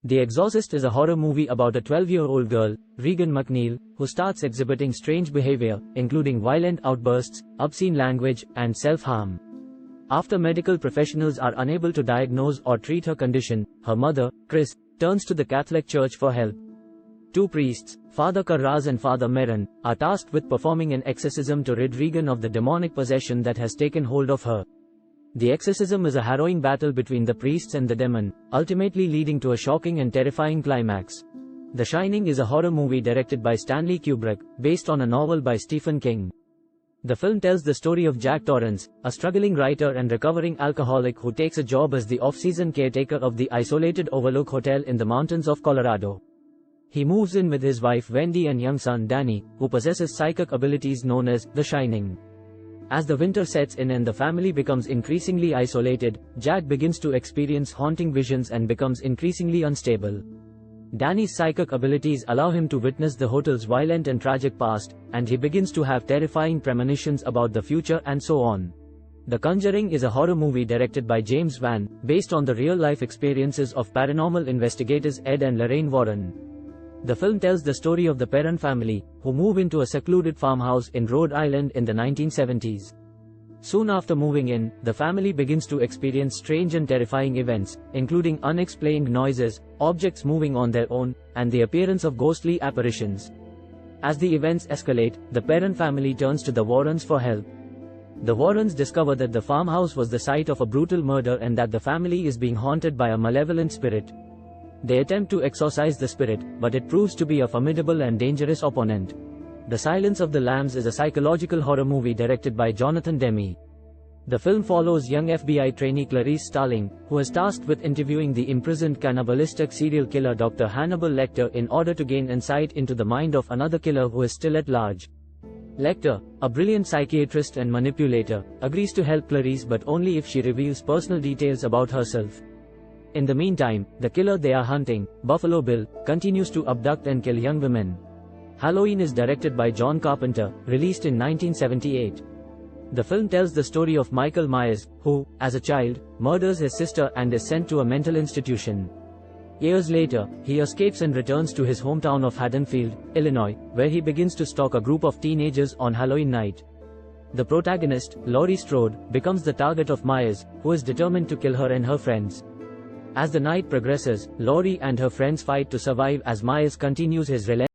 The Exorcist is a horror movie about a 12-year-old girl, Regan McNeil, who starts exhibiting strange behavior, including violent outbursts, obscene language, and self-harm. After medical professionals are unable to diagnose or treat her condition, her mother, Chris, turns to the Catholic Church for help. Two priests, Father Karras and Father Merrin, are tasked with performing an exorcism to rid Regan of the demonic possession that has taken hold of her. The exorcism is a harrowing battle between the priests and the demon, ultimately leading to a shocking and terrifying climax. The Shining is a horror movie directed by Stanley Kubrick, based on a novel by Stephen King. The film tells the story of Jack Torrance, a struggling writer and recovering alcoholic who takes a job as the off-season caretaker of the isolated Overlook Hotel in the mountains of Colorado. He moves in with his wife Wendy and young son Danny, who possesses psychic abilities known as The Shining. As the winter sets in and the family becomes increasingly isolated, Jack begins to experience haunting visions and becomes increasingly unstable. Danny's psychic abilities allow him to witness the hotel's violent and tragic past, and he begins to have terrifying premonitions about the future and so on. The Conjuring is a horror movie directed by James Wan, based on the real-life experiences of paranormal investigators Ed and Lorraine Warren. The film tells the story of the Perron family, who move into a secluded farmhouse in Rhode Island in the 1970s. Soon after moving in, the family begins to experience strange and terrifying events, including unexplained noises, objects moving on their own, and the appearance of ghostly apparitions. As the events escalate, the Perron family turns to the Warrens for help. The Warrens discover that the farmhouse was the site of a brutal murder and that the family is being haunted by a malevolent spirit. They attempt to exorcise the spirit, but it proves to be a formidable and dangerous opponent. The Silence of the Lambs is a psychological horror movie directed by Jonathan Demme. The film follows young FBI trainee Clarice Starling, who is tasked with interviewing the imprisoned cannibalistic serial killer Dr. Hannibal Lecter in order to gain insight into the mind of another killer who is still at large. Lecter, a brilliant psychiatrist and manipulator, agrees to help Clarice but only if she reveals personal details about herself. In the meantime, the killer they are hunting, Buffalo Bill, continues to abduct and kill young women. Halloween is directed by John Carpenter, released in 1978. The film tells the story of Michael Myers, who, as a child, murders his sister and is sent to a mental institution. Years later, he escapes and returns to his hometown of Haddonfield, Illinois, where he begins to stalk a group of teenagers on Halloween night. The protagonist, Laurie Strode, becomes the target of Myers, who is determined to kill her and her friends. As the night progresses, Laurie and her friends fight to survive as Myers continues his relentless